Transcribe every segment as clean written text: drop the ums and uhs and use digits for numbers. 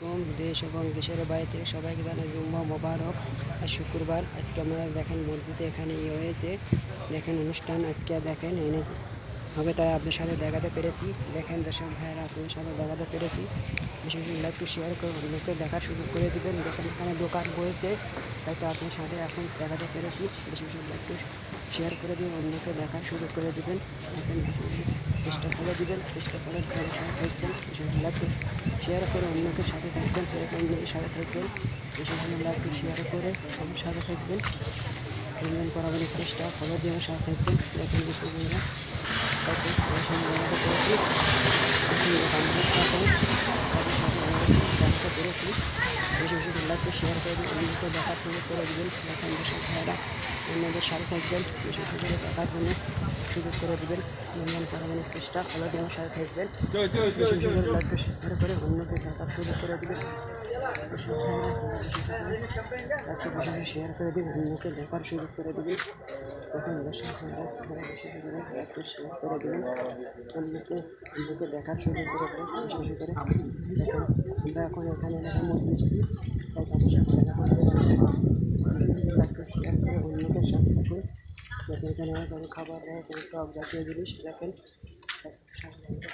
কম দেশ এবং দেশের বাইরে সবাইকে জানাই জুম্মা মোবারক। আর শুক্রবার আজকে আপনারা দেখেন মসজিদে এখানে হয়েছে, দেখেন অনুষ্ঠান আজকে দেখেন এনে হবে, তাই আপনার সাথে দেখাতে পেরেছি। দেখেন দর্শক ভাইয়েরা, আপনাদের সাথে দেখাতে পেরেছি। বিশেষ একটু শেয়ার করে অন্যকে দেখার সুযোগ করে দেবেন। দেখেন এখানে দোকান বয়েছে, তাই তো আপনার সাথে এখন দেখাতে পেরেছি। বিশেষ একটু শেয়ার করে দিন, অন্যকে দেখার সুযোগ করে দেবেন। দেখেন চেষ্টা করে দেবেন, চেষ্টা করে দেখবেন, একটু শেয়ার করে অন্যকে সাথে থাকবেন, অন্যের সাথে থাকবেন। বিশেষ একটু শেয়ার করে আমার সাথে থাকবেন, পেমেন্ট করাবেন চেষ্টা ফলো দিয়ে আমার সাথে থাকবেন। দেখেন বিষয়গুলো তাদের সাথে পেরেছি। বিশেষ লাইভকে শেয়ার করে দিন, অন্যকে দেখার সুযোগ করে দেবেন। দেখেন দেশের ভাইয়েরা অন্যদের সাথে থাকবেন, বিশেষ করে দেখার জন্য সুযোগ করে দেবেন। নির্মাণ করানোর চেষ্টা ফলো দিয়ে আমার সাথে থাকবেন। বিশেষ করে লাইভকে শেয়ার করে অন্যকে দেখার সুযোগ করে দেবেন। শেয়ার করে দিন, অন্যকে দেখার সুযোগ করে দেবেন। তখন দর্শক একটু শেয়ার করে দেবেন, অন্যকে দেখার সুযোগ করে দেবেন। বিশেষ করে আমরা এখন এখানে দেখা মসজিদ, তাই তাদের সাথে দেখা করতে একটু শেয়ার করে অন্যদের সাথে থাকুন। দেখেন এখানে কোনো খাবার কোনো টক জাতীয় জিনিস দেখেন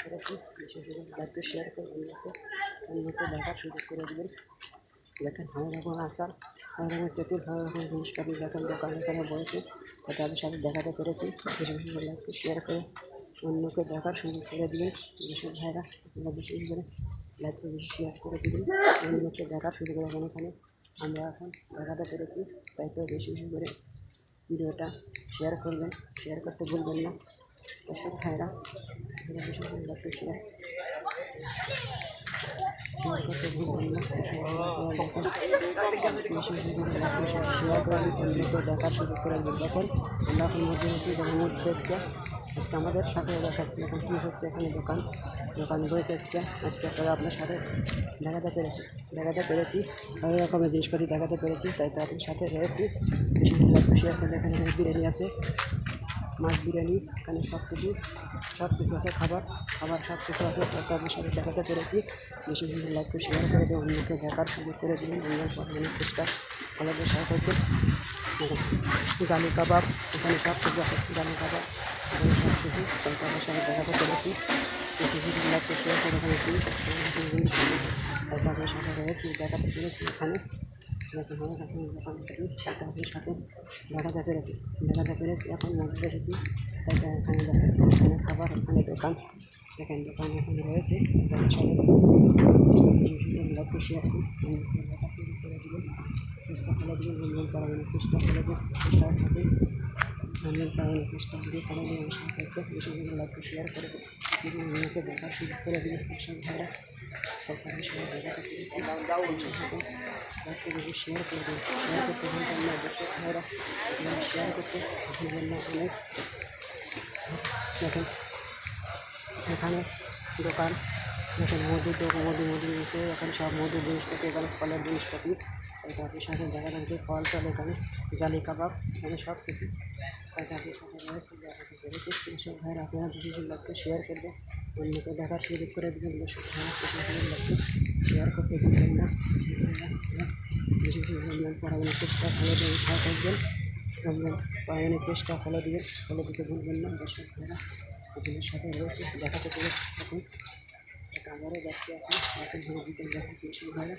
করেছি। বিশেষ করে একটু শেয়ার করে অন্যকে দেখার সুযোগ করে দেবেন। দেখেন ভালো রকম আসার ভালো রকম তেঁতুল ভালো রকম জিনিসপাতি দেখেন দোকান এখানে বসে, তাতে আমি সাথে দেখাতে পেরেছি। বিশেষ করে লাইভকে শেয়ার করে অন্যকে দেখার সুযোগ করে দিবেন। বিশেষ ভাইরা আপনারা বিশেষ করে লাইভকে বেশি শেয়ার করে দিবেন, অন্যকে দেখার সুযোগ করে এখানে আমরা এখন দেখাতে পেরেছি। তাই তো বেশি বেশি করে ভিডিওটা শেয়ার করবেন, শেয়ার করতে ভুলবেন না। দর্শক ভাইরা বিশেষ করে লাইভকে শেয়ার করতে ভুলবেন না। শেয়ার করে অন্যকে দেখার সুযোগ করে দেবেন। দেখেন আমরা এখন মধ্যে আজকে আমাদের সাথে দেখেন কী হচ্ছে এখানে দোকান রয়েছে। আজকে আপনারা আপনার সাথে দেখাতে পেরেছি ভালো রকমের জিনিসপাতি দেখাতে পেরেছি, তাই তো আপনার সাথে রয়েছি। শেয়ার করে দেখেন এখানে বিরিয়ানি আছে, মাছ বিরিয়ানি, এখানে সব কিছু আছে, খাবার সব কিছু আছে, তাদের সাথে দেখাতে পেরেছি। বেশি বেশি লাইভকে শেয়ার করে দিয়ে অন্যকে দেখার সুযোগ করে দিন। অন্যের পড়ানোর চেষ্টা কলেজের সাথে থাকবে। জালি কাবাব, এখানে সব কিছু আছে, জালি কাবাব এখানে সব কিছু তাদের সাথে দেখাতে পেরেছি। বেশি বেশি লাইভকে শেয়ার করে এখানে তাদের সাথে রয়েছি, দেখাতে পেরেছি। এখানে তাদের সাথে দেখাতে পেরেছি। এখন মধ্যে এসেছি, তাই এখানে দেখেন এখানে খাবার, এখানে দোকান দেখেন দোকান এখানে রয়েছে। তাদের সাথে লাইভকে শেয়ার করে করে দেবেন, চেষ্টা করে দেবেন, মূল্যায়ন করানোর চেষ্টা করে দেবেন, চেষ্টা থাকে মূল্যায়ন করানোর চেষ্টা দিয়ে করে দেবেন। সাথে বেশি লাইভকে শেয়ার করে দেবেন, অন্যকে দেখার সুযোগ করে দেবেন। দর্শক ভাইরা তাদের সবাই দেখাতে পেরেছি, বেশি শেয়ার করবেন, শেয়ার করতে ভুলবেন না। দর্শক ভাইরা শেয়ার করতে ভুলবেন না। অনেক দেখেন এখানে দোকান, দেখেন মধুর জিনিসে এখানে সব মধুর জিনিসপাতি, এখানে ফলের জিনিসপাতি, তাদের সাথে দেখা যাচ্ছে ফল এখানে জালি কাবাব, এখানে সব কিছু তাদের সাথে রয়েছে, দেখাতে পেরেছি। দর্শক ভাইরা আপনারা বিশেষ লাগবে শেয়ার করবে, অন্যকে দেখার সুযোগ করে দেবেন। দর্শক ভাইরা লাগবে শেয়ার করতে ভুলবেন না। বিশেষ পড়ানোর চেষ্টা ফলো দিয়ে থাকবেন, পড়ানোর চেষ্টা ফলো দিতে ভুলবেন না। দর্শক ভাইরা আপনাদের সাথে রয়েছে, দেখাতে পেরেছি। এখন আবারও যাচ্ছি এখন বিকেল দেখেন কৃষি ভাইরা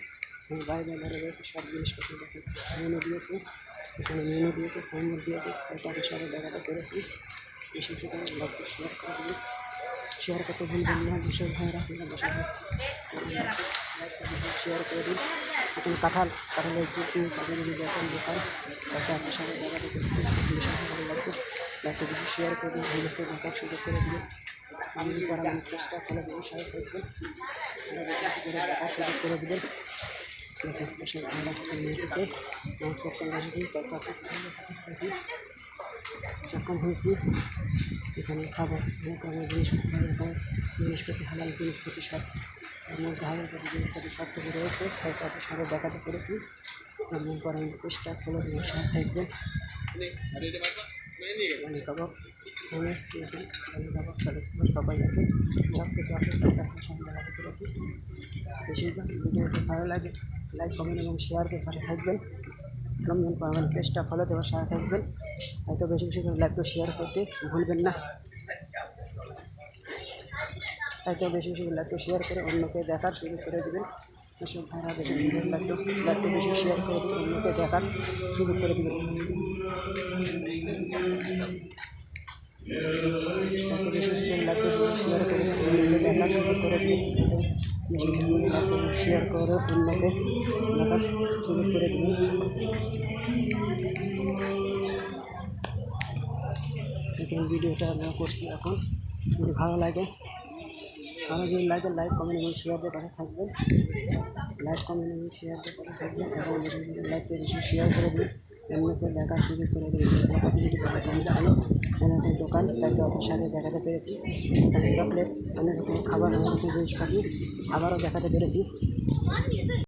বাইরে রয়েছে, সব জিনিসপত্র দেখেন মেনু দিয়েছে, এখানে মেনু দিয়েছে, সাইনবোর্ড দিয়েছে, তাদের সাথে দেখাতে পেরেছি। বেশি সেটা লাগবে শেয়ার করে দিন, শেয়ার করতে ভুলবেন না। দর্শক ভাইরা আপনারা শেয়ার করে দিন। এখানে কাঁঠালের জুস যদি দেখেন দোকান, তাতে আপনার সাথে দেখাতে পেরেছি। ভালো লাগবে, লাইকটা বেশি শেয়ার করে দিন, ভিডিওকে দেখার সুযোগ করে দিন। আমি করানোর চেষ্টা করে দেবেন, সাথে থাকবেন, দেখার সুযোগ করে দেবেন। সক্ষম হয়েছি। এখানে খাবার জিনিসপাতি হালাল জিনিসপাতি সব হালাল জিনিসপাতি সব কিছু রয়েছে, তাই তাদের সাথে দেখাতে পেরেছি। এমন করানোর চেষ্টা করে সাথে থাকবেন। কাবাব আমি দেখুন আমি যাবো সবাই আছে সব কিছু আছে আপনার সঙ্গে দেখাতে পেরেছি। বেশিরভাগ ভিডিওটি ভালো লাগে লাইক কমেন্ট এবং শেয়ার দিয়ে পাশে থাকবেন। রমজান আমার পেজটা ফলো দেওয়ার সাথে থাকবেন। হয়তো বেশি বেশি করে লাইক শেয়ার করতে ভুলবেন না। হয়তো বেশি বেশি লাইক শেয়ার করে অন্যকে দেখার সুযোগ করে দেবেন। এসব ভাইরা বেশি বেশি লাইক বেশি শেয়ার করে দেবেন, অন্যকে দেখার সুযোগ করে দেবেন। হয়তো বেশি বেশি করে লাইক শেয়ার করে অন্যকে দেখার সুযোগ করে দেবেন। বেশি বেশি করে লাইক শেয়ার করে অন্যকে দেখার সুযোগ করে দেবেন। দেখেন ভিডিওটা আমরা করছি এখন। যদি ভালো লাগে যদি লাইক কমেন্ট এবং শেয়ার দিয়ে পাশে থাকবেন। লাইক কমেন্ট এবং শেয়ার দিয়ে পাশে থাকবেন এবং লাইককে বেশি শেয়ার করে দিন, অন্যকে দেখার সুযোগ করে দেবেন। যদি ভালো অনেক দোকান তাই তো আপনার সাথে দেখাতে পেরেছি। এখানে চকলেট অনেক রকম খাবার অনেক রকম জিনিসপাতি আবারও দেখাতে পেরেছি।